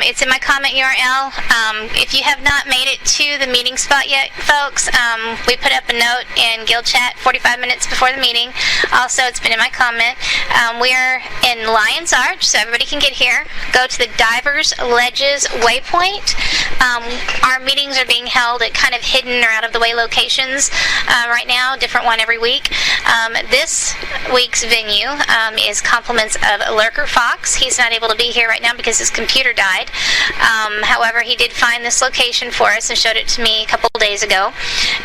It's in my comment URL. If you have not made it to the meeting spot yet, folks, we put up a note in Guild Chat 45 minutes before the meeting. Also, it's been in my comment. We're in Lion's Arch, so everybody can get here. Go to the Divers Ledges Waypoint. Our meetings are being held at kind of hidden or out-of-the-way locations right now, different one every week. This week's venue is compliments of Lurker Fox. He's not able to be here right now because his computer died. However, he did find this location for us and showed it to me a couple days ago.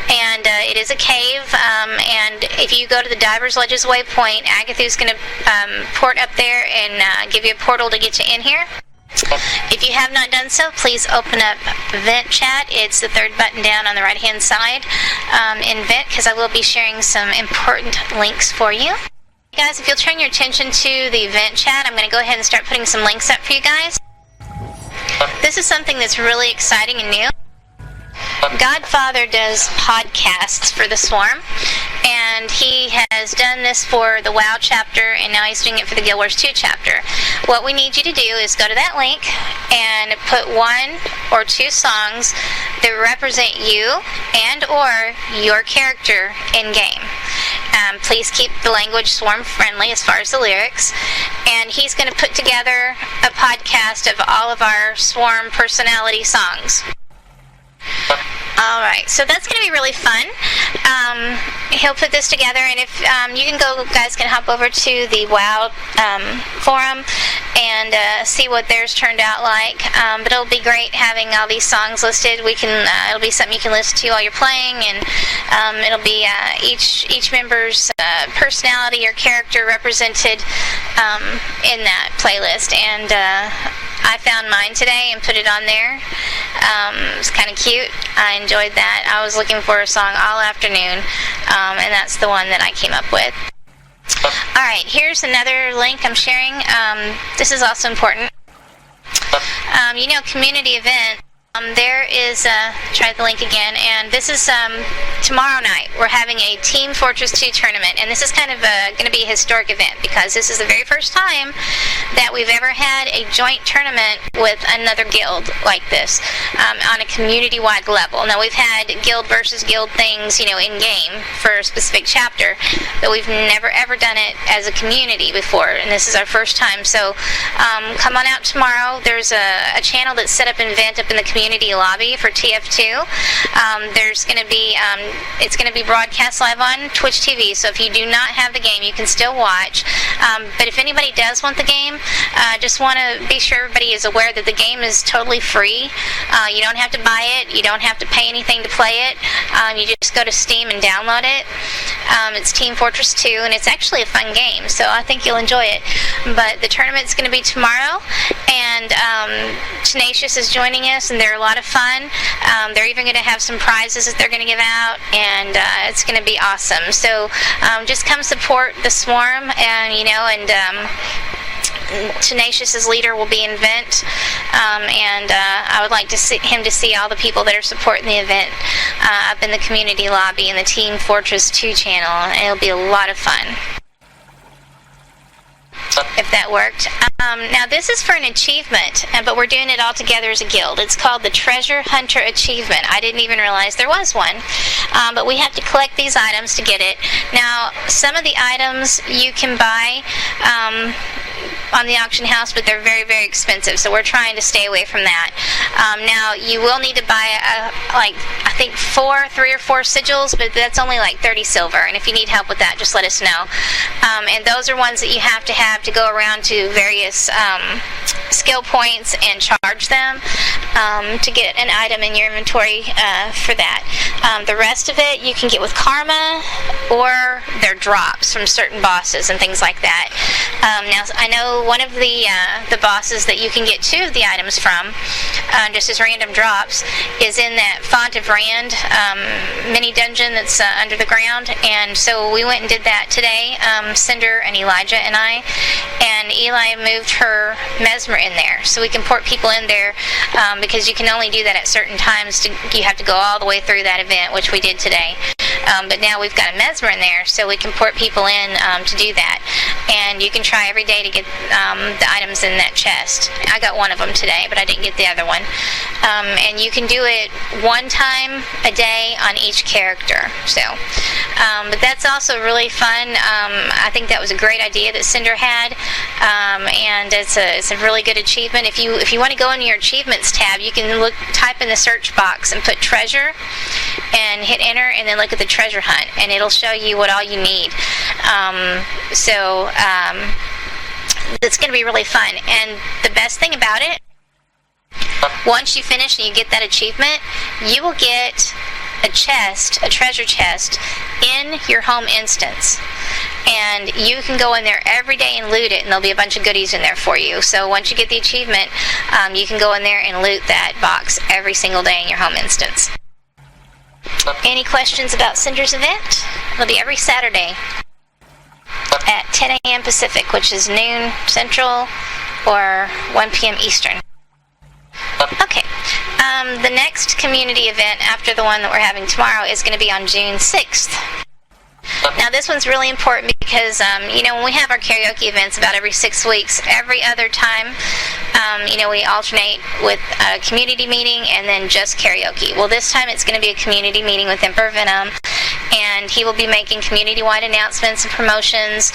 And it is a cave, and if you go to the Divers Ledges Waypoint, Agathu's going to port up there and give you a portal to get you in here. If you have not done so, please open up Vent Chat. It's the third button down on the right-hand side in Vent, because I will be sharing some important links for you. Guys, if you'll turn your attention to the Vent Chat, I'm going to go ahead and start putting some links up for you guys. This is something that's really exciting and new. Godfather does podcasts for the Swarm, and he has done this for the WoW chapter, and now he's doing it for the Guild Wars 2 chapter. What we need you to do is go to that link and put 1 or 2 songs that represent you and or your character in game. Please keep the language Swarm friendly as far as the lyrics, and he's going to put together a podcast of all of our Swarm personality songs. Alright, so that's going to be really fun. He'll put this together, and if you can go, guys can hop over to the WoW forum and see what theirs turned out like. But it'll be great having all these songs listed. It'll be something you can listen to while you're playing, and it'll be each member's personality or character represented in that playlist. And I found mine today and put it on there. It's kind of cute. I enjoyed that. I was looking for a song all afternoon, and that's the one that I came up with. Alright, here's another link I'm sharing. This is also important. Community event. There is, try the link again, and this is tomorrow night. We're having a Team Fortress 2 tournament, and this is kind of going to be a historic event because this is the very first time that we've ever had a joint tournament with another guild like this on a community-wide level. Now, we've had guild versus guild things, in-game for a specific chapter, but we've never ever done it as a community before, and this is our first time. So come on out tomorrow. There's a channel that's set up in Vent up in the community lobby for TF2. There's going to be it's going to be broadcast live on Twitch TV, so if you do not have the game, you can still watch. But if anybody does want the game, just want to be sure everybody is aware that the game is totally free. You don't have to buy it. You don't have to pay anything to play it. You just go to Steam and download it. It's Team Fortress 2, and it's actually a fun game, so I think you'll enjoy it. But the tournament's going to be tomorrow, and Tenacious is joining us, and they're a lot of fun. They're even going to have some prizes that they're going to give out, and it's going to be awesome. So just come support the Swarm, and Tenacious's leader will be in Vent, and I would like to see him to see all the people that are supporting the event up in the community lobby in the Team Fortress 2 channel, and it'll be a lot of fun if that worked. Now this is for an achievement, but we're doing it all together as a guild. It's called the Treasure Hunter Achievement. I didn't even realize there was one, but we have to collect these items to get it. Now some of the items you can buy on the auction house, but they're very, very expensive, so we're trying to stay away from that. Now you will need to buy I think 3 or 4 sigils, but that's only like 30 silver, and if you need help with that, just let us know. And those are ones that you have to go around to various skill points and charge them to get an item in your inventory for that. The rest of it you can get with karma, or their drops from certain bosses and things like that. Now, I know one of the bosses that you can get 2 of the items from, just as random drops, is in that Font of Rand mini dungeon that's under the ground. And so we went and did that today, Cinder and Elijah and I. And Eli moved her Mesmer in there, so we can port people in there, because you can only do that at certain times. You have to go all the way through that event, which we did today. But now we've got a Mesmer in there, so we can port people in to do that. And you can try every day to get the items in that chest. I got one of them today, but I didn't get the other one. And you can do it 1 time a day on each character. So, but that's also really fun. I think that was a great idea that Cinder had, and it's a really good achievement. If you want to go into your achievements tab, you can type in the search box and put treasure, and hit enter, and then look at the treasure hunt, and it'll show you what all you need. It's going to be really fun. And the best thing about it, once you finish and you get that achievement, you will get a treasure chest in your home instance. And you can go in there every day and loot it, and there'll be a bunch of goodies in there for you. So once you get the achievement, you can go in there and loot that box every single day in your home instance. Any questions about Cinder's event? It'll be every Saturday at 10 a.m. Pacific, which is noon Central or 1 p.m. Eastern. Okay. The next community event after the one that we're having tomorrow is going to be on June 6th. Now, this one's really important because, when we have our karaoke events about every 6 weeks, every other time, we alternate with a community meeting and then just karaoke. Well, this time it's going to be a community meeting with Emperor Venom, and he will be making community-wide announcements and promotions,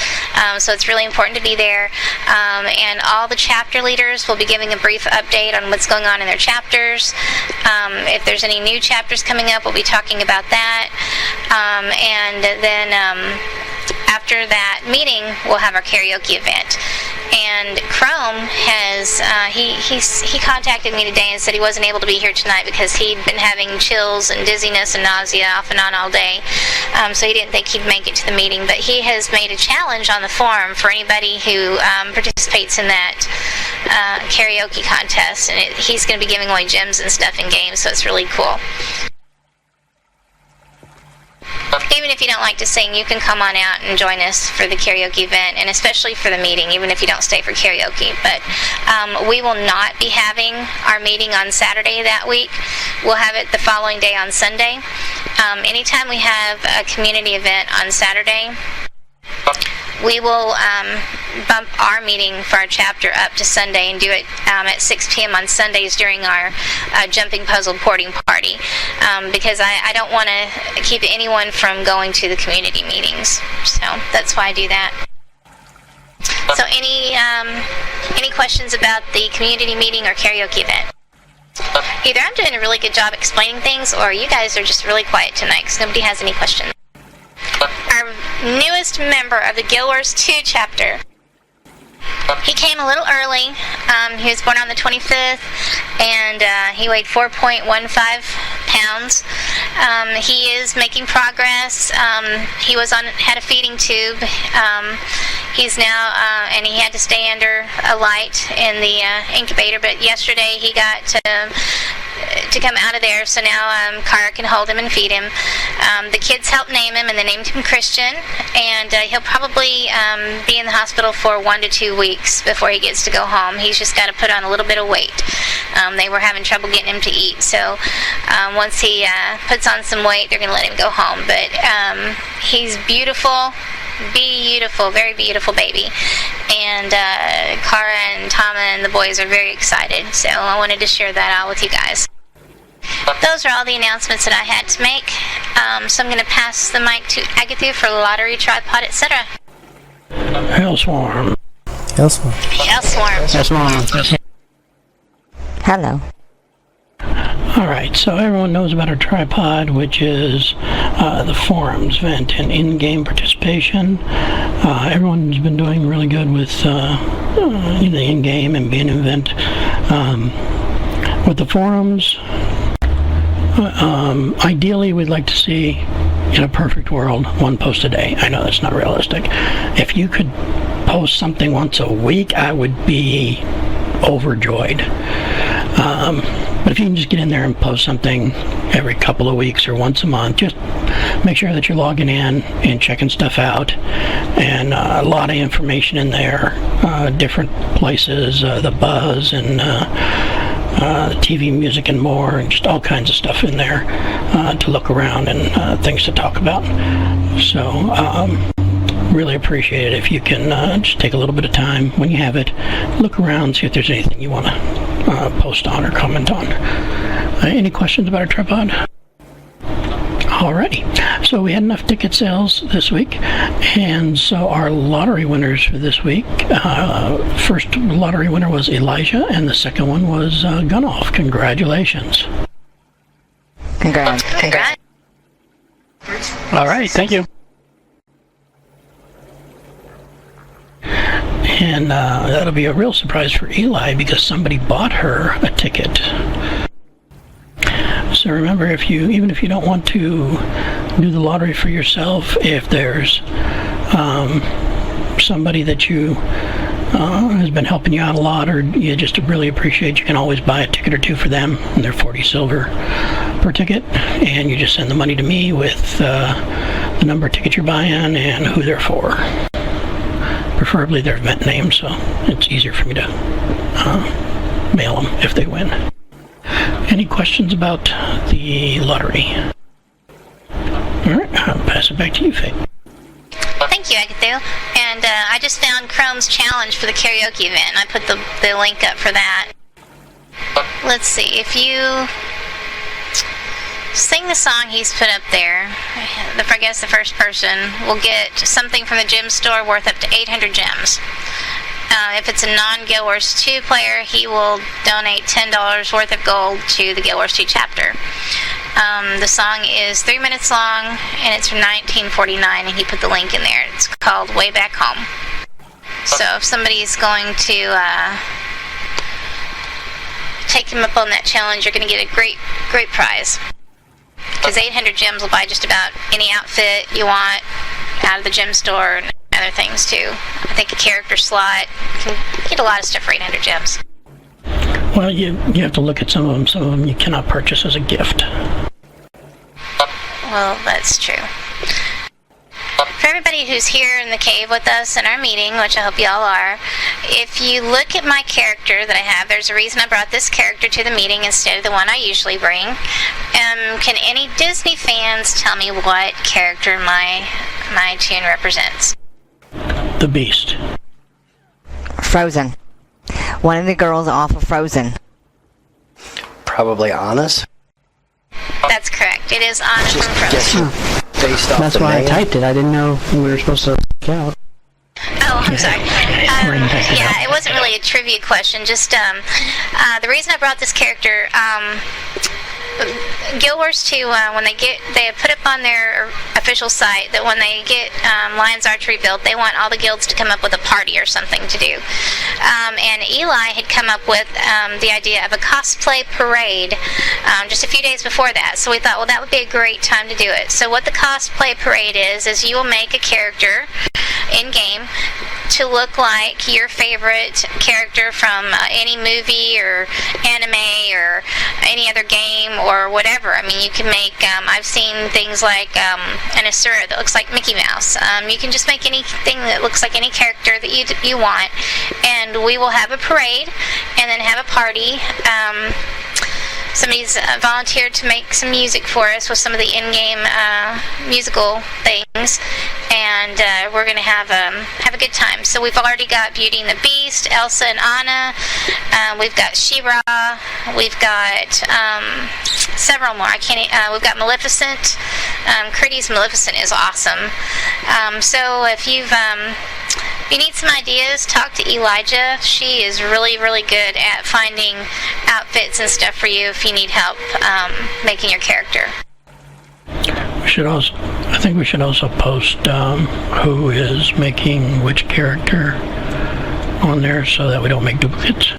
so it's really important to be there. And all the chapter leaders will be giving a brief update on what's going on in their chapters. If there's any new chapters coming up, we'll be talking about that. And then after that meeting, we'll have our karaoke event. And Chrome has, he contacted me today and said he wasn't able to be here tonight because he'd been having chills and dizziness and nausea off and on all day. So he didn't think he'd make it to the meeting. But he has made a challenge on the forum for anybody who participates in that karaoke contest. And he's going to be giving away gems and stuff in games, so it's really cool. Even if you don't like to sing, you can come on out and join us for the karaoke event, and especially for the meeting, even if you don't stay for karaoke. But we will not be having our meeting on Saturday that week. We'll have it the following day on Sunday. Anytime we have a community event on Saturday, we will bump our meeting for our chapter up to Sunday and do it at 6 p.m. on Sundays during our jumping puzzle porting party, because I don't want to keep anyone from going to the community meetings. So that's why I do that. So any questions about the community meeting or karaoke event? Either I'm doing a really good job explaining things, or you guys are just really quiet tonight because nobody has any questions. Our newest member of the Guild Wars 2 chapter. He came a little early. He was born on the 25th, and he weighed 4.15 pounds. He is making progress. He had a feeding tube. He's now, and he had to stay under a light in the incubator, but yesterday he got to come out of there, so now Kara can hold him and feed him. The kids helped name him, and they named him Christian, and he'll probably be in the hospital for 1 to 2 weeks before he gets to go home. He's just got to put on a little bit of weight. They were having trouble getting him to eat, so once he puts on some weight, they're going to let him go home. But he's beautiful, very beautiful baby. And Kara and Tama and the boys are very excited, so I wanted to share that all with you guys. Those are all the announcements that I had to make. So I'm going to pass the mic to Agatha for lottery, tripod, etc. Hellswarm. Hello. Alright, so everyone knows about our tripod, which is the forums event and in-game participation. Everyone's been doing really good with the in-game and being an event. With the forums, ideally we'd like to see, in a perfect world, 1 post a day. I know that's not realistic. If you could post something once a week, I would be overjoyed. But if you can just get in there and post something every couple of weeks or once a month, just make sure that you're logging in and checking stuff out. And a lot of information in there, different places, the buzz and TV, music, and more, and just all kinds of stuff in there to look around and things to talk about. So really appreciate it if you can just take a little bit of time when you have it, look around, see if there's anything you want to post on or comment on. Any questions about our tripod? Alrighty, so we had enough ticket sales this week, and so our lottery winners for this week, first lottery winner was Elijah, and the second one was Gunoff. Congratulations. Congrats. Alright, thank you. And that'll be a real surprise for Eli because somebody bought her a ticket. So remember, even if you don't want to do the lottery for yourself, if there's somebody that you has been helping you out a lot, or you just really appreciate, you can always buy a ticket or two for them, and they're 40 silver per ticket, and you just send the money to me with the number of tickets you're buying and who they're for. Preferably their event name, so it's easier for me to mail them if they win. Any questions about the lottery? Alright, I'll pass it back to you, Faye. Thank you, Agathu. And I just found Chrome's challenge for the karaoke event, and I put the link up for that. Let's see, if you sing the song he's put up there, I guess the first person will get something from the gem store worth up to 800 gems. If it's a non-Guild Wars 2 player, he will donate $10 worth of gold to the Guild Wars 2 chapter. The song is 3 minutes long, and it's from 1949, and he put the link in there. It's called Way Back Home. So if somebody's going to take him up on that challenge, you're going to get a great prize. Because 800 gems will buy just about any outfit you want out of the gem store and other things too. I think a character slot, you can get a lot of stuff for 800 gems. Well, you have to look at some of them. Some of them you cannot purchase as a gift. Well, that's true. For everybody who's here in the cave with us in our meeting, which I hope you all are, if you look at my character that I have, there's a reason I brought this character to the meeting instead of the one I usually bring. Can any Disney fans tell me what character my tune represents? The Beast. Frozen. One of the girls off of Frozen. Probably Anna's. That's correct. It is Anna from Frozen. Based off That's the why name. I typed it. I didn't know we were supposed to check out. Oh, I'm sorry. Yeah, it wasn't really a trivia question. Just the reason I brought this character, Guild Wars 2, when they put up on their official site that when they get Lions Archery built, they want all the guilds to come up with a party or something to do. And Eli had come up with the idea of a cosplay parade just a few days before that. So we thought, well, that would be a great time to do it. So what the cosplay parade is you will make a character in-game to look like your favorite character from any movie or anime or any other game or whatever. I mean, you can make, I've seen things like an Asura that looks like Mickey Mouse. You can just make anything that looks like any character that you want, and we will have a parade and then have a party. Somebody's volunteered to make some music for us with some of the in-game musical things, and we're going to have a good time. So we've already got Beauty and the Beast, Elsa and Anna. We've got She-Ra. We've got several more. We've got Maleficent. Critty's Maleficent is awesome. So if you need some ideas, talk to Elijah. She is really, really good at finding outfits and stuff for you if you need help making your character. I think we should also post who is making which character on there so that we don't make duplicates.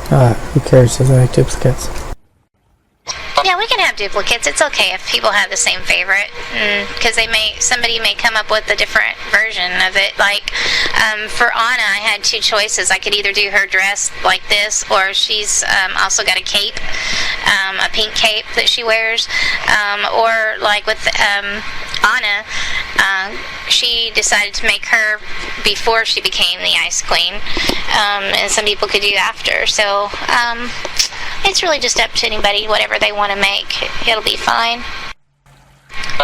Who cares? Doesn't make duplicates. Yeah, we can have duplicates. It's okay if people have the same favorite, because somebody may come up with a different version of it. Like for Anna, I had two choices. I could either do her dress like this, or she's also got a cape, a pink cape that she wears, or like with Anna, she decided to make her before she became the Ice Queen, and some people could do after. So it's really just up to anybody, whatever they want to make. It'll be fine.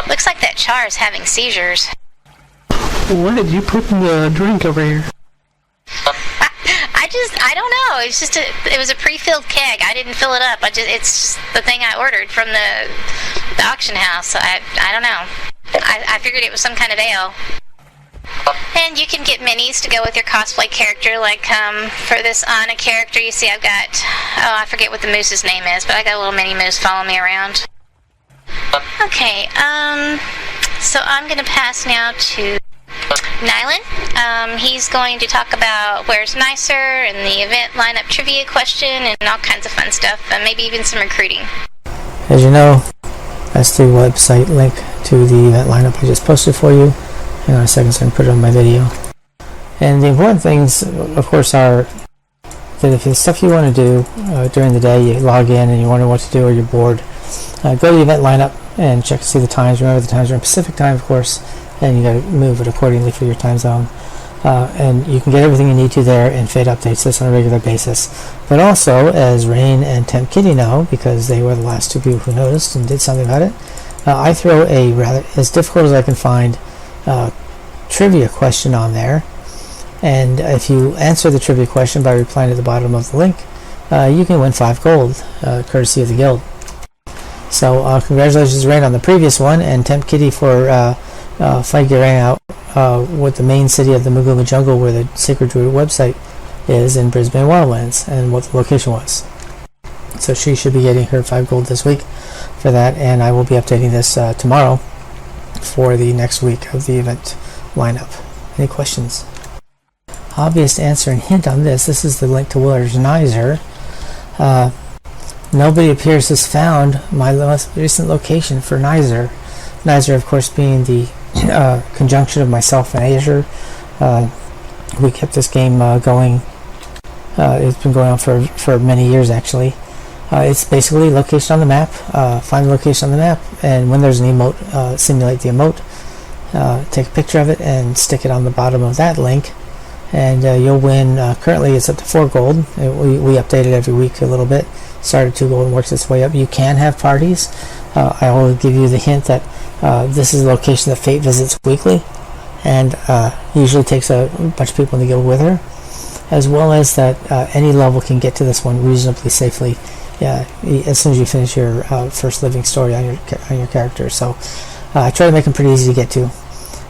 Looks like that Char is having seizures. What did you put in the drink over here? I don't know. It's just it was a pre-filled keg. I didn't fill it up. It's just the thing I ordered from the auction house. I don't know. I figured it was some kind of ale. And you can get minis to go with your cosplay character. Like for this Anna character, you see I've got, I forget what the moose's name is, but I got a little mini moose following me around. Okay, so I'm going to pass now to Nylan. He's going to talk about Where's Nicer and the event lineup trivia question and all kinds of fun stuff, and maybe even some recruiting. As you know, that's the website link to the event lineup I just posted for you. Hang on a second so I can put it on my video. And the important things, of course, are that if there's stuff you want to do during the day, you log in and you wonder what to do or you're bored, go to the event lineup and check to see the times. Remember, the times are in Pacific time, of course, and you got to move it accordingly for your time zone. And you can get everything you need to there, and Fate updates this on a regular basis. But also, as Rain and Temp Kitty know, because they were the last two people who noticed and did something about it, I throw a rather, as difficult as I can find, trivia question on there. And if you answer the trivia question by replying to the bottom of the link, you can win 5 gold, courtesy of the guild. So congratulations, Rain, on the previous one, and Temp Kitty for figuring out what the main city of the Maguma Jungle, where the Sacred Druid website is in Brisbane Wildlands, and what the location was. So she should be getting her 5 gold this week for that, and I will be updating this tomorrow for the next week of the event lineup. Any questions? Obvious answer and hint on this. This is the link to Where's Nicer. Nobody appears has found my most recent location for Nicer. Nicer, of course, being the conjunction of myself and Azure. We kept this game going. It's been going on for many years, actually. It's basically location on the map. Find the location on the map, and when there's an emote, simulate the emote. Take a picture of it and stick it on the bottom of that link, and you'll win. Currently it's up to 4 gold. We update it every week a little bit. Started 2 gold and works its way up. You can have parties. I will give you the hint that this is a location that Fate visits weekly, and usually takes a bunch of people in the guild with her, as well as that any level can get to this one reasonably safely as soon as you finish your first living story on your character. So I try to make them pretty easy to get to.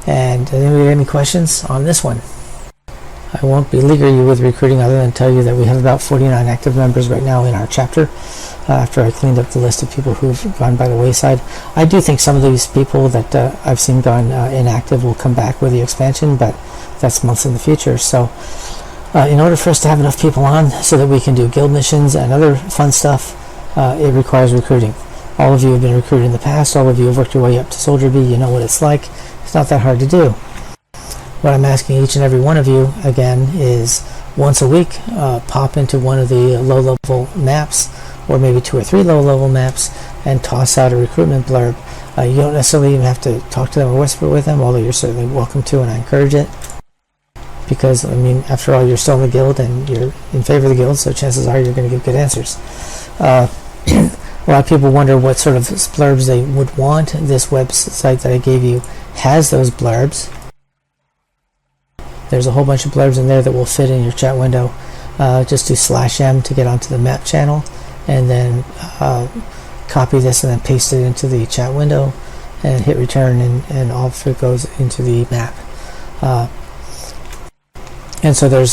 And does anybody have any questions on this one? I won't beleaguer you with recruiting other than tell you that we have about 49 active members right now in our chapter, after I cleaned up the list of people who have gone by the wayside. I do think some of these people that I've seen gone inactive will come back with the expansion, but that's months in the future. So in order for us to have enough people on so that we can do guild missions and other fun stuff, it requires recruiting. All of you have been recruited in the past. All of you have worked your way up to Soldier B. You know what it's like. It's not that hard to do. What I'm asking each and every one of you, again, is once a week, pop into one of the low-level maps, or maybe 2 or 3 low-level maps, and toss out a recruitment blurb. You don't necessarily even have to talk to them or whisper with them, although you're certainly welcome to, and I encourage it. Because, I mean, after all, you're still in the guild, and you're in favor of the guild, so chances are you're going to give good answers. A lot of people wonder what sort of blurbs they would want. This website that I gave you has those blurbs. There's a whole bunch of blurbs in there that will fit in your chat window. Just do /m to get onto the map channel, and then copy this and then paste it into the chat window, and hit return, and all of it goes into the map. And so there's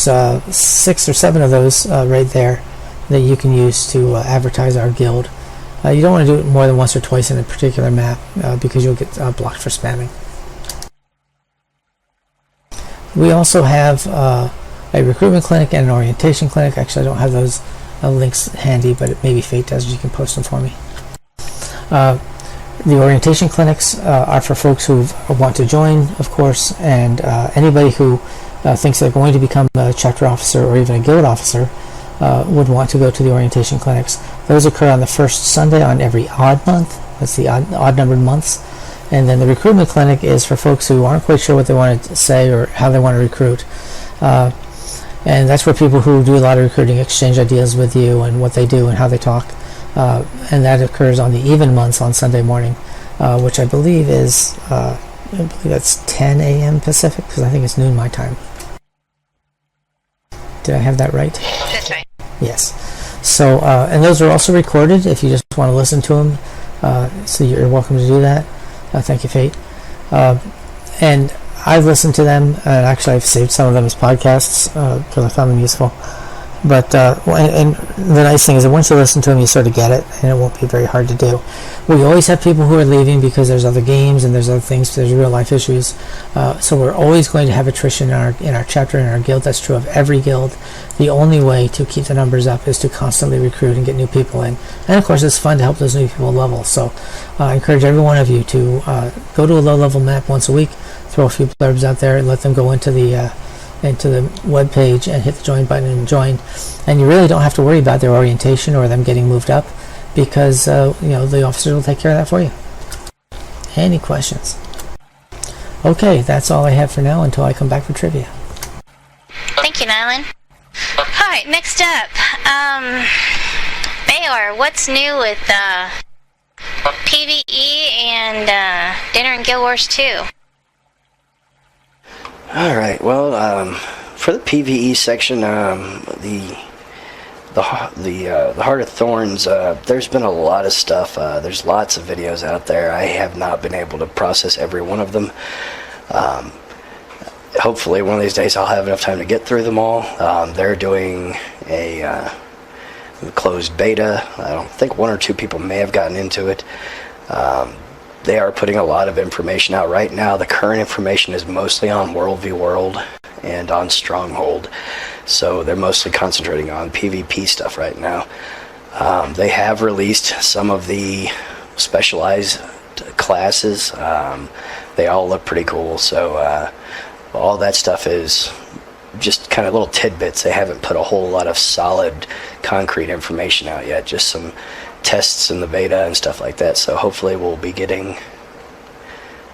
6 or 7 of those right there that you can use to advertise our guild. You don't want to do it more than once or twice in a particular map because you'll get blocked for spamming. We also have a recruitment clinic and an orientation clinic. Actually, I don't have those links handy, but maybe Fate does. You can post them for me. The orientation clinics are for folks who want to join, of course, and anybody who thinks they're going to become a chapter officer or even a guild officer would want to go to the orientation clinics. Those occur on the first Sunday on every odd month. That's the odd-numbered months. And then the recruitment clinic is for folks who aren't quite sure what they want to say or how they want to recruit. And that's where people who do a lot of recruiting exchange ideas with you and what they do and how they talk. And that occurs on the even months on Sunday morning, which I believe is, that's 10 a.m. Pacific, because I think it's noon my time. Did I have that right? That's right. Yes. So, and those are also recorded if you just want to listen to them. So you're welcome to do that. Thank you, Fate. And I've listened to them, and actually I've saved some of them as podcasts because I found them useful. But and the nice thing is that once you listen to them, you sort of get it, and it won't be very hard to do. We always have people who are leaving because there's other games and there's other things. There's real life issues. So we're always going to have attrition in our chapter and our guild. That's true of every guild. The only way to keep the numbers up is to constantly recruit and get new people in. And of course, it's fun to help those new people level. So I encourage every one of you to go to a low-level map once a week, throw a few blurbs out there, and let them go into the web page and hit the join button and join. And you really don't have to worry about their orientation or them getting moved up, because the officers will take care of that for you. Any questions? Okay, that's all I have for now until I come back for trivia. Thank you, Nylan. Alright, next up. Baylor, what's new with PvE and Dinner and Guild Wars 2? Alright, well, for the PvE section, the Heart of Thorns, there's been a lot of stuff. There's lots of videos out there. I have not been able to process every one of them. Hopefully one of these days I'll have enough time to get through them all. They're doing a closed beta. I don't think one or two people may have gotten into it. They are putting a lot of information out right now. The current information is mostly on World v World and on Stronghold. So they're mostly concentrating on PvP stuff right now. They have released some of the specialized classes. They all look pretty cool. So all that stuff is just kind of little tidbits. They haven't put a whole lot of solid, concrete information out yet. Just some tests in the beta and stuff like that. So hopefully we'll be getting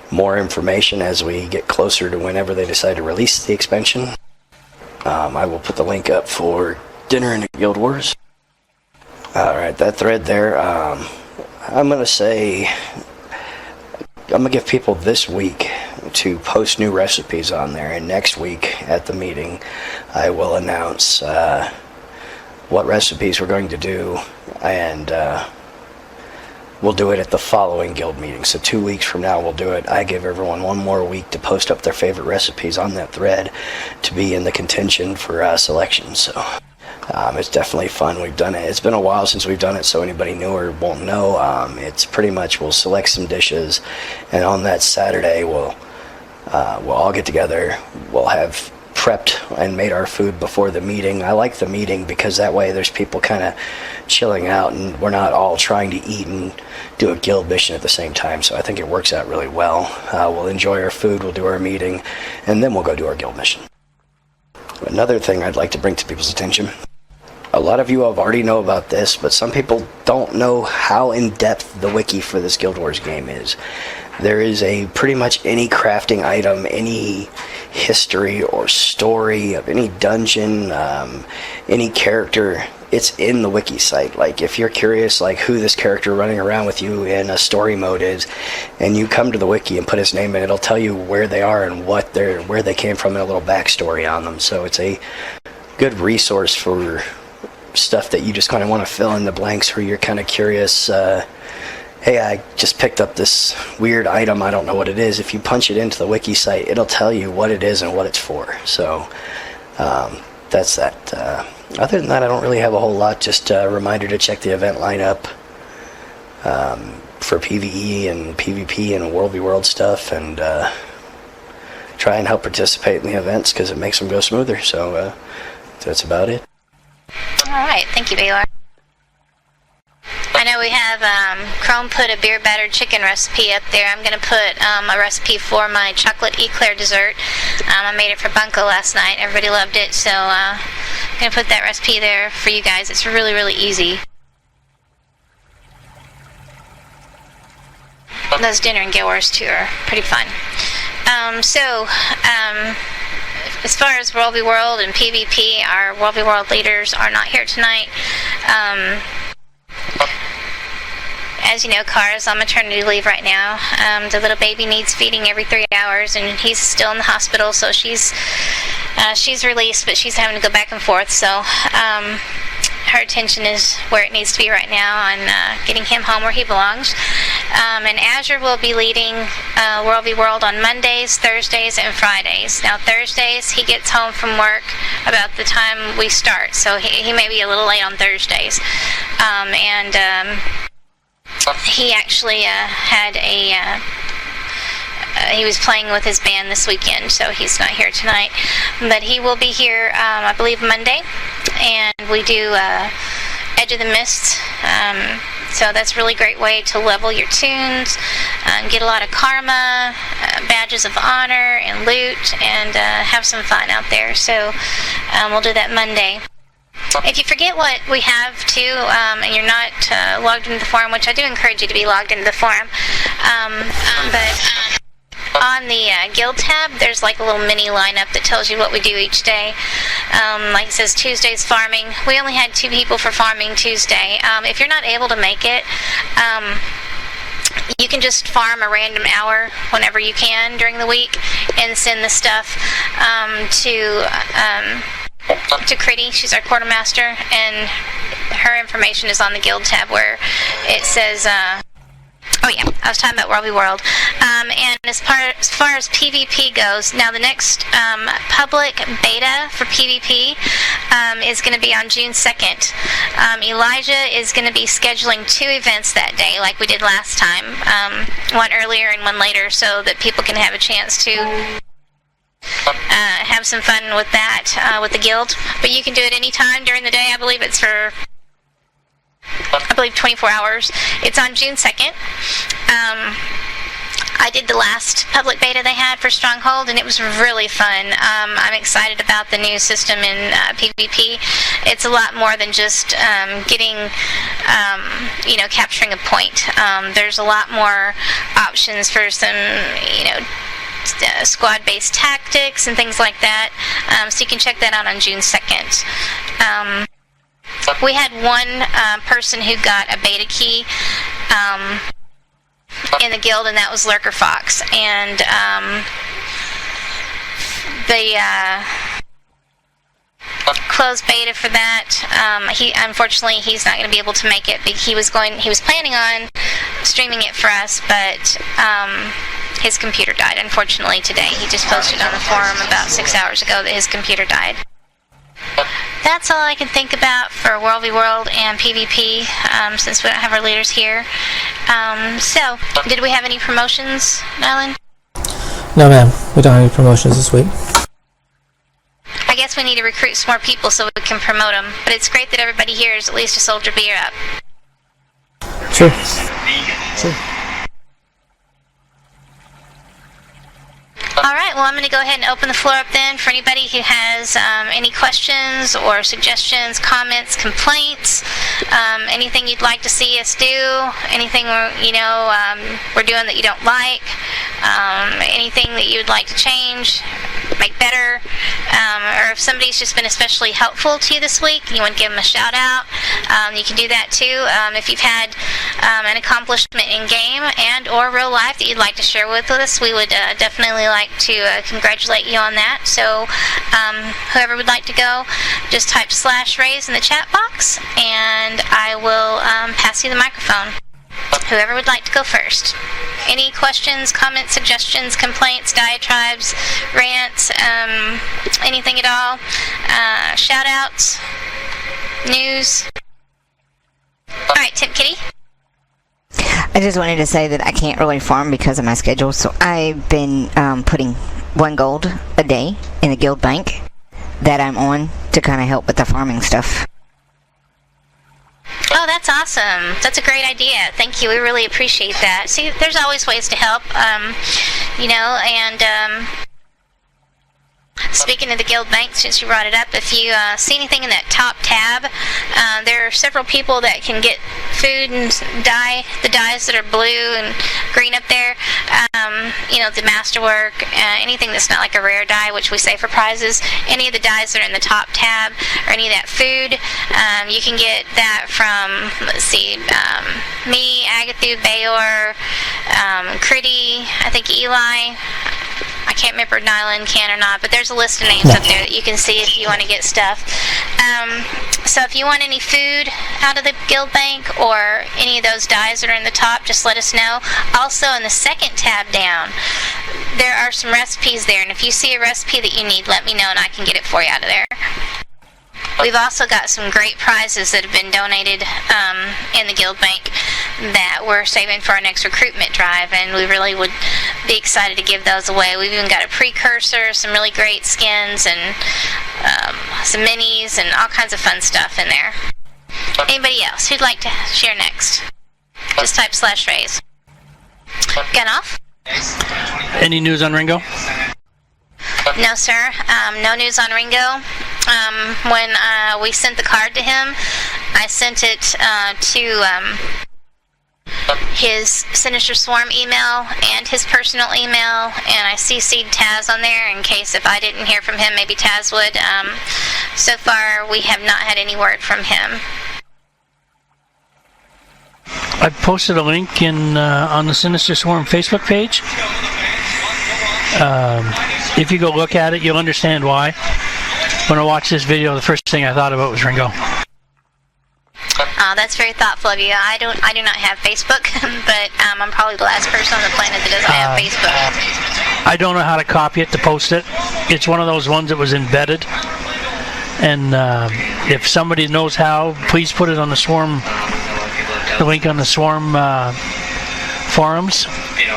more information as we get closer to whenever they decide to release the expansion. I will put the link up for Dinner and Guild Wars. Alright, that thread there, I'm going to give people this week to post new recipes on there, and next week at the meeting I will announce what recipes we're going to do, and we'll do it at the following guild meeting. So 2 weeks from now we'll do it. I give everyone one more week to post up their favorite recipes on that thread to be in the contention for selection. So it's definitely fun. We've done it. It's been a while since we've done it, so anybody newer won't know. It's pretty much we'll select some dishes, and on that Saturday we'll all get together. We'll have prepped and made our food before the meeting. I like the meeting because that way there's people kind of chilling out and we're not all trying to eat and do a guild mission at the same time. So I think it works out really well. We'll enjoy our food, we'll do our meeting, and then we'll go do our guild mission. Another thing I'd like to bring to people's attention. A lot of you have already know about this, but some people don't know how in-depth the wiki for this Guild Wars game is. There is a pretty much any crafting item, any history or story of any dungeon, any character, it's in the wiki site. Like if you're curious like who this character running around with you in a story mode is, and you come to the wiki and put his name in, it'll tell you where they are and where they came from and a little backstory on them. So it's a good resource for stuff that you just kind of want to fill in the blanks, where you're kind of curious, hey, I just picked up this weird item, I don't know what it is. If you punch it into the wiki site, it'll tell you what it is and what it's for. So that's that. Other than that, I don't really have a whole lot. Just a reminder to check the event lineup for PvE and PvP and World v World stuff, and try and help participate in the events because it makes them go smoother. So that's about it. Alright, thank you, Baylor. I know we have have Chrome put a beer battered chicken recipe up there. I'm going to put a recipe for my chocolate eclair dessert. I made it for Bunko last night. Everybody loved it, so I'm going to put that recipe there for you guys. It's really, really easy. Those dinner and get wars too are pretty fun. As far as World v. World and PvP, our World v. World leaders are not here tonight. As you know, Kara's on maternity leave right now. The little baby needs feeding every 3 hours, and he's still in the hospital, so she's released, but she's having to go back and forth, so her attention is where it needs to be right now on getting him home where he belongs. And Azure will be leading World v. World on Mondays, Thursdays, and Fridays. Now, Thursdays, he gets home from work about the time we start, so he may be a little late on Thursdays. He actually had he was playing with his band this weekend, so he's not here tonight. But he will be here, I believe, Monday. And we do Edge of the Mist. So that's a really great way to level your tunes, get a lot of karma, badges of honor, and loot, and have some fun out there. So we'll do that Monday. If you forget what we have too, and you're not logged into the forum, which I do encourage you to be logged into the forum, but on the guild tab, there's like a little mini lineup that tells you what we do each day. Like it says Tuesday's farming. We only had 2 people for farming Tuesday. If you're not able to make it, you can just farm a random hour whenever you can during the week and send the stuff to Critty. She's our quartermaster, and her information is on the guild tab where it says oh yeah, I was talking about World v. World. And as far as PvP goes, now the next public beta for PvP is going to be on June 2nd. Elijah is going to be scheduling 2 events that day, like we did last time, one earlier and one later, so that people can have a chance to have some fun with that, with the guild. But you can do it anytime during the day. I believe it's for 24 hours. It's on June 2nd. I did the last public beta they had for Stronghold, and it was really fun. I'm excited about the new system in PvP. It's a lot more than just capturing a point. There's a lot more options for some, squad-based tactics and things like that. So you can check that out on June 2nd. We had one person who got a beta key in the guild, and that was Lurker Fox. And the closed beta for that, unfortunately he's not going to be able to make it. He was planning on streaming it for us, but his computer died, unfortunately, today. He just posted on the forum about 6 hours ago that his computer died. That's all I can think about for World v. World and PvP, since we don't have our leaders here. So, did we have any promotions, Nylan? No, ma'am. We don't have any promotions this week. I guess we need to recruit some more people so we can promote them. But it's great that everybody here is at least a soldier beer up. Sure. Alright, well, I'm going to go ahead and open the floor up then for anybody who has any questions or suggestions, comments, complaints, anything you'd like to see us do, anything we're doing that you don't like, anything that you would like to change, make better, or if somebody's just been especially helpful to you this week and you want to give them a shout out, you can do that too. If you've had an accomplishment in game and or real life that you'd like to share with us, we would definitely like to congratulate you on that. So whoever would like to go, just type /raise in the chat box and I will pass you the microphone. Whoever would like to go first. Any questions, comments, suggestions, complaints, diatribes, rants, anything at all? Shout outs, news. Alright, Tip Kitty. I just wanted to say that I can't really farm because of my schedule, so I've been putting 1 gold a day in the guild bank that I'm on to kind of help with the farming stuff. Oh, that's awesome. That's a great idea. Thank you. We really appreciate that. See, there's always ways to help, and speaking of the Guild Bank, since you brought it up, if you see anything in that top tab, there are several people that can get food and the dyes that are blue and green up there. The masterwork, anything that's not like a rare dye, which we say for prizes, any of the dyes that are in the top tab, or any of that food, you can get that from, me, Agathu, Bayor, Critty, I think Eli. I can't remember if Nyland can or not, but there's a list of names up there that you can see if you want to get stuff. So if you want any food out of the Guild Bank or any of those dyes that are in the top, just let us know. Also, in the second tab down, there are some recipes there, and if you see a recipe that you need, let me know and I can get it for you out of there. We've also got some great prizes that have been donated in the Guild Bank that we're saving for our next recruitment drive, and we really would be excited to give those away. We've even got a precursor, some really great skins, and some minis, and all kinds of fun stuff in there. Anybody else who'd like to share next? Just type /raise. Ganoff? Any news on Ringo? No, sir. No news on Ringo. When we sent the card to him, I sent it to his Sinister Swarm email and his personal email, and I CC'd Taz on there in case if I didn't hear from him, maybe Taz would. So far, we have not had any word from him. I posted a link on the Sinister Swarm Facebook page. If you go look at it, you'll understand why. When I watched this video, the first thing I thought about was Ringo. That's very thoughtful of you. I do not have Facebook, but I'm probably the last person on the planet that doesn't have Facebook. I don't know how to copy it to post it. It's one of those ones that was embedded. And if somebody knows how, please put it on the Swarm, the link on the Swarm forums.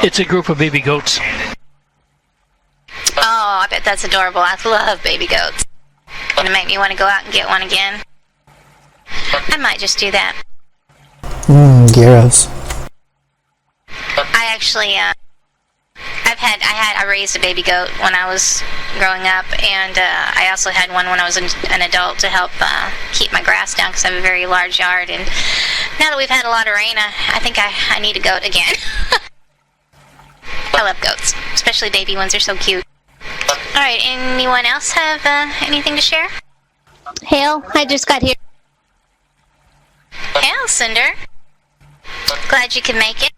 It's a group of baby goats. Oh, I bet that's adorable. I love baby goats. Gonna make me want to go out and get one again. I might just do that. Gyros. I actually, I raised a baby goat when I was growing up, and I also had one when I was an adult to help keep my grass down because I have a very large yard. And now that we've had a lot of rain, I think I need a goat again. I love goats, especially baby ones. They're so cute. All right, anyone else have anything to share? Hail, I just got here. Hail, Cinder. Glad you could make it.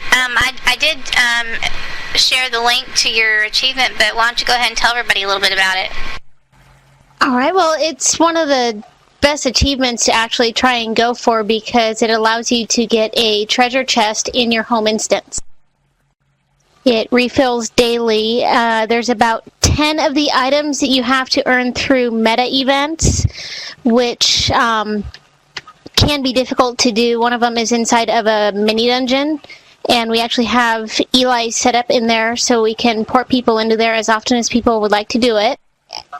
I did share the link to your achievement, but why don't you go ahead and tell everybody a little bit about it? All right, well, it's one of the best achievements to actually try and go for because it allows you to get a treasure chest in your home instance. It refills daily. There's about 10 of the items that you have to earn through meta events, which can be difficult to do. One of them is inside of a mini dungeon, and we actually have Eli set up in there so we can port people into there as often as people would like to do it.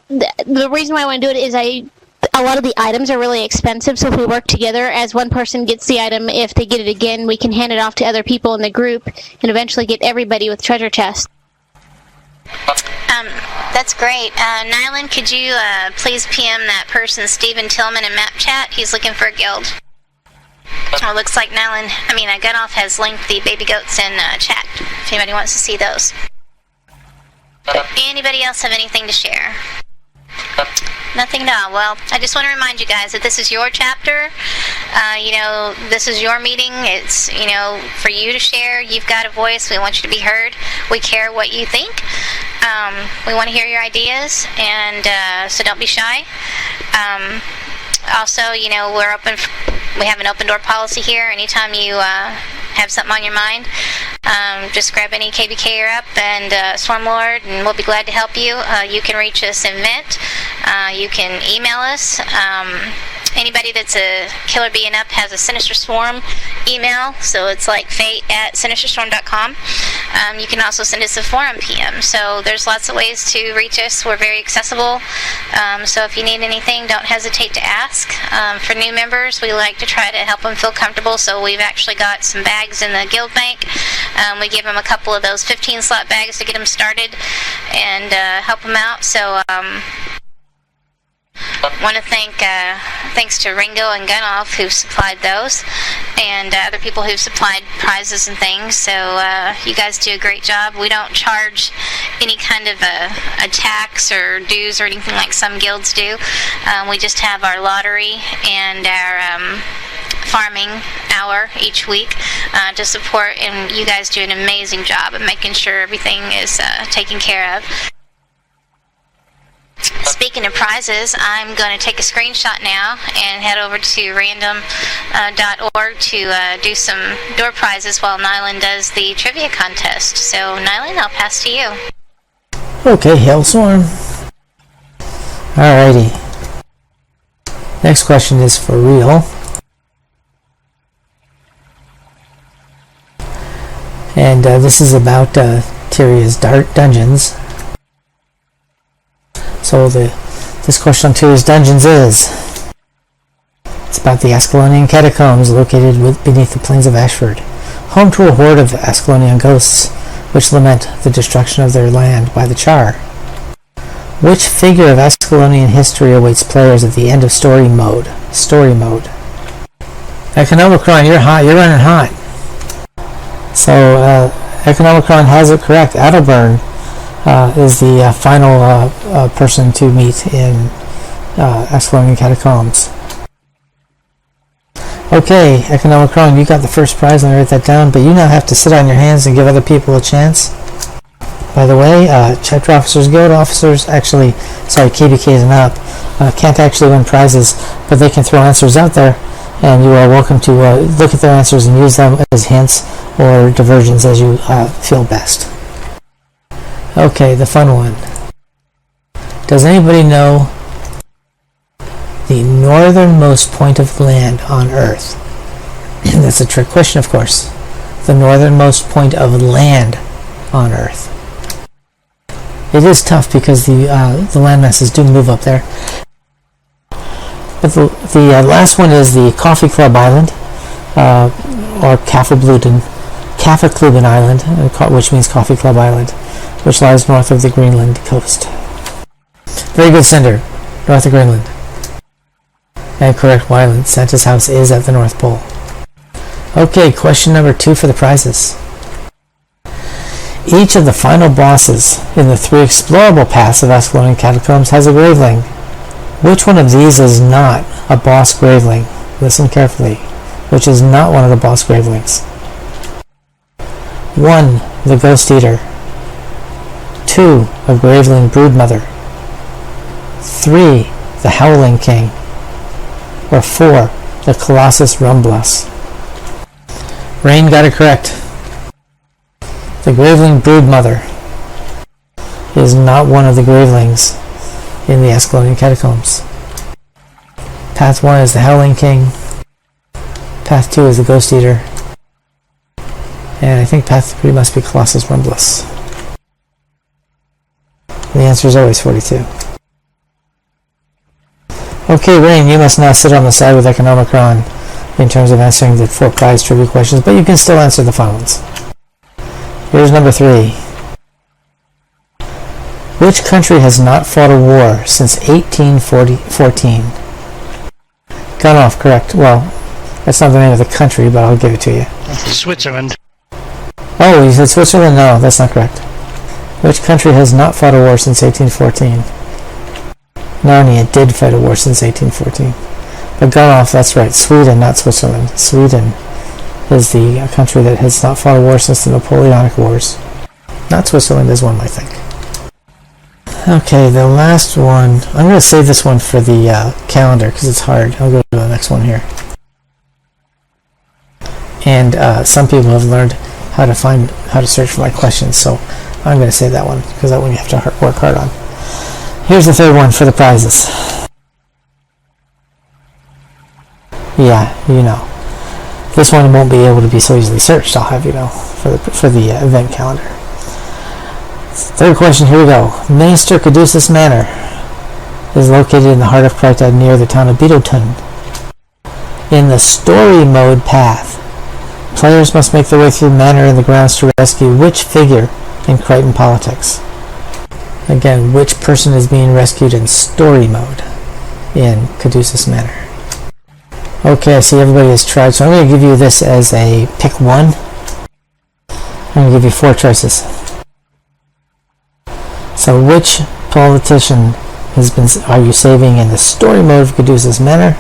The reason why I want to do it is a lot of the items are really expensive, so if we work together, as one person gets the item, if they get it again, we can hand it off to other people in the group and eventually get everybody with treasure chests. That's great. Nyland, could you please PM that person, Stephen Tillman, in map chat? He's looking for a guild. Oh, looks like Gunoff has linked the baby goats in chat, if anybody wants to see those. Anybody else have anything to share? Nothing at all. Well, I just want to remind you guys that this is your chapter. This is your meeting. It's, for you to share. You've got a voice. We want you to be heard. We care what you think. We want to hear your ideas, and so don't be shy. Also, we're open. We have an open door policy here. Anytime you have something on your mind, just grab any KBKer up and Swarmlord, and we'll be glad to help you. You can reach us in Vent. You can email us. Anybody that's a Killer Bee and up has a Sinister Swarm email, so it's like fate@sinisterswarm.com. You can also send us a forum PM. So there's lots of ways to reach us. We're very accessible. So if you need anything, don't hesitate to ask. For new members, we like to try to help them feel comfortable. So we've actually got some bags in the guild bank. We give them a couple of those 15-slot bags to get them started and help them out. So want to thanks to Ringo and Gunoff who supplied those, and other people who've supplied prizes and things. So you guys do a great job. We don't charge any kind of a tax or dues or anything like some guilds do. We just have our lottery and our farming hour each week to support, and you guys do an amazing job of making sure everything is taken care of. Speaking of prizes, I'm going to take a screenshot now and head over to random.org to do some door prizes while Nylan does the trivia contest. So, Nylan, I'll pass to you. Okay, Hailstorm. Alrighty. Next question is for real. And this is about Tyria's Dungeons. So this question on Tyr's Dungeons is, it's about the Ascalonian catacombs located beneath the plains of Ashford, home to a horde of Ascalonian ghosts which lament the destruction of their land by the Char. Which figure of Ascalonian history awaits players at the end of story mode? Economicron, you're hot. You're running hot. So Economicron has it correct. Adalburn is the final person to meet in Ascalonian Catacombs. Okay, Economicron, you got the first prize. Let me write that down. But you now have to sit on your hands and give other people a chance. By the way, Chapter Officers, Guild Officers, KBKs and up, can't actually win prizes, but they can throw answers out there, and you are welcome to look at their answers and use them as hints or diversions as you feel best. Okay, the fun one. Does anybody know the northernmost point of land on Earth? That's a trick question, of course. The northernmost point of land on Earth. It is tough because the land masses do move up there. But the last one is the Coffee Club Island, or Kaffekluben Island, which means Coffee Club Island, which lies north of the Greenland coast. Very good, Cinder. North of Greenland. And correct, Wyland. Santa's house is at the North Pole. Okay, question number 2 for the prizes. Each of the final bosses in the 3 explorable paths of Ascalonian Catacombs has a graveling. Which one of these is not a boss graveling? Listen carefully. Which is not one of the boss gravelings? 1. The Ghost Eater. 2. A Graveling Broodmother. 3. The Howling King. Or 4. The Colossus Rumblas. Rain got it correct. The Graveling Broodmother is not one of the gravelings in the Ascalonian Catacombs. Path 1 is the Howling King. Path 2 is the Ghost Eater. And I think Path 3 must be Colossus Rumblas. The answer is always 42. Okay, Rain, you must now sit on the side with Economicron in terms of answering the 4 prize trivia questions, but you can still answer the fun ones. Here's number 3. Which country has not fought a war since 1814? Gunoff, correct. Well, that's not the name of the country, but I'll give it to you. Switzerland. Oh, you said Switzerland? No, that's not correct. Which country has not fought a war since 1814? Narnia did fight a war since 1814. But Gunoff, that's right. Sweden, not Switzerland. Sweden is the country that has not fought a war since the Napoleonic Wars. Not Switzerland is one, I think. Okay, the last one. I'm going to save this one for the calendar because it's hard. I'll go to the next one here. And some people have learned how to search for my questions, so I'm going to save that one because that one you have to work hard on. Here's the third one for the prizes. Yeah, you know. This one won't be able to be so easily searched, I'll have you know, for the event calendar. Third question, here we go. Minister Caduceus Manor is located in the heart of Krytad near the town of Beetleton. In the story mode path, players must make their way through Manor and the grounds to rescue which figure in Crichton politics? Again, which person is being rescued in story mode in Caduceus Manor? Okay, I see everybody has tried, so I'm going to give you this as a pick one. I'm going to give you 4 choices. So which politician are you saving in the story mode of Caduceus Manor?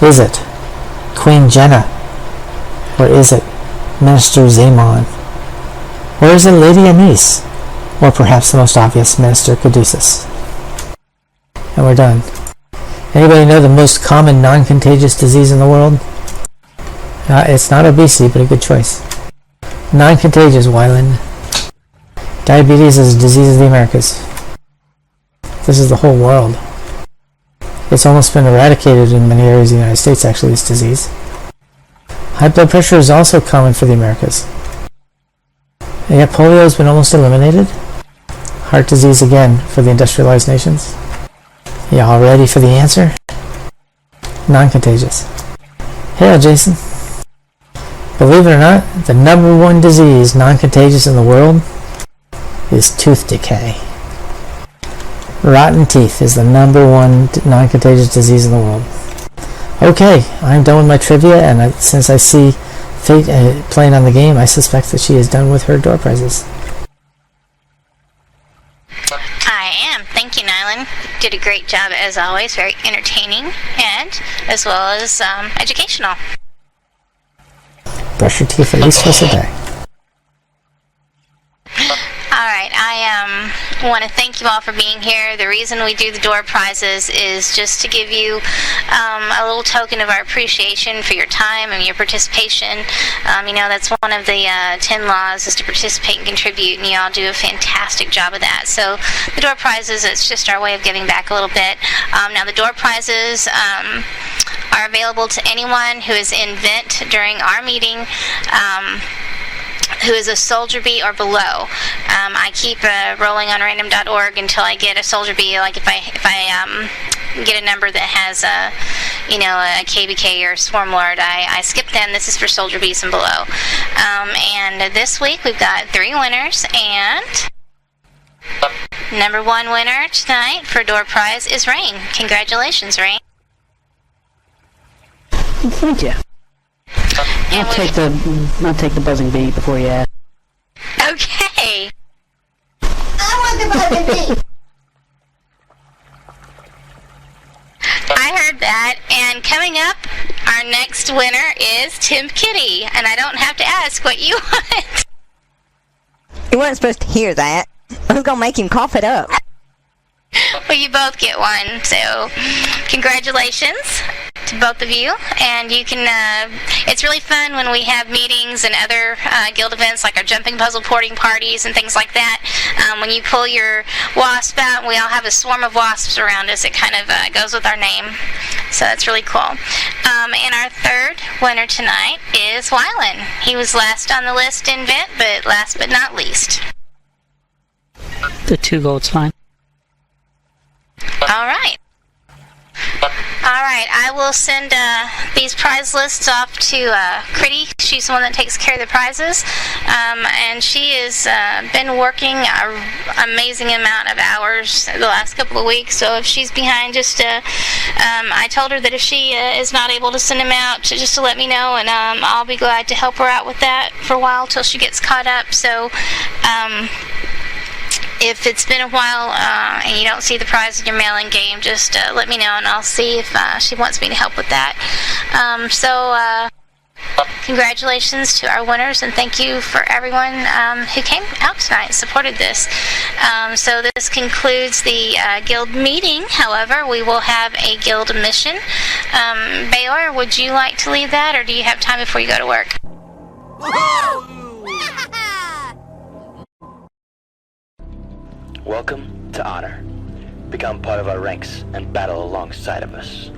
Is it Queen Jenna? Or is it Minister Zaemon? Or is it Lady Anise? Or perhaps the most obvious, Minister Caduceus? And we're done. Anybody know the most common non-contagious disease in the world? It's not obesity, but a good choice. Non-contagious, Wyland. Diabetes is a disease of the Americas. This is the whole world. It's almost been eradicated in many areas of the United States, actually, this disease. High blood pressure is also common for the Americas. And yet polio has been almost eliminated. Heart disease again for the industrialized nations. Y'all ready for the answer? Non-contagious. Hey, Jason. Believe it or not, the number one disease non-contagious in the world is tooth decay. Rotten teeth is the number one non-contagious disease in the world. Okay, I'm done with my trivia, and since I see Fate playing on the game, I suspect that she is done with her door prizes. I am. Thank you, Nylan. Did a great job as always. Very entertaining and as well as educational. Brush your teeth at least twice a day. Alright, I want to thank you all for being here. The reason we do the door prizes is just to give you a little token of our appreciation for your time and your participation. You know, that's one of the 10 laws is to participate and contribute, and you all do a fantastic job of that. So the door prizes, it's just our way of giving back a little bit. Now the door prizes are available to anyone who is in vent during our meeting, who is a Soldier Bee or below. I keep rolling on random.org until I get a Soldier Bee. Like if I get a number that has a KBK or Swarm Lord, I skip them. This is for Soldier Bees and below. And this week we've got 3 winners, and number 1 winner tonight for door prize is Rain. Congratulations, Rain. Thank you. I'll take the buzzing bee before you ask. Okay. I want the buzzing bee! I heard that, and coming up, our next winner is Tim Kitty, and I don't have to ask what you want. You weren't supposed to hear that. I was gonna make him cough it up. Well, you both get one, so congratulations to both of you. And you can, it's really fun when we have meetings and other guild events like our jumping puzzle porting parties and things like that. When you pull your wasp out, we all have a swarm of wasps around us. It kind of goes with our name. So that's really cool. And our third winner tonight is Wylan. He was last on the list in Vent, but last but not least. The 2 gold's fine. All right. I will send these prize lists off to Critty. She's the one that takes care of the prizes, and she has been working an amazing amount of hours the last couple of weeks. So if she's behind, just I told her that if she is not able to send them out, just to let me know, and I'll be glad to help her out with that for a while till she gets caught up. So if it's been a while and you don't see the prize in your mailing game, just let me know and I'll see if she wants me to help with that. Congratulations to our winners, and thank you for everyone who came out tonight and supported this. So this concludes the guild meeting. However, we will have a guild mission. Baylor, would you like to lead that, or do you have time before you go to work? Welcome to Honor. Become part of our ranks and battle alongside of us.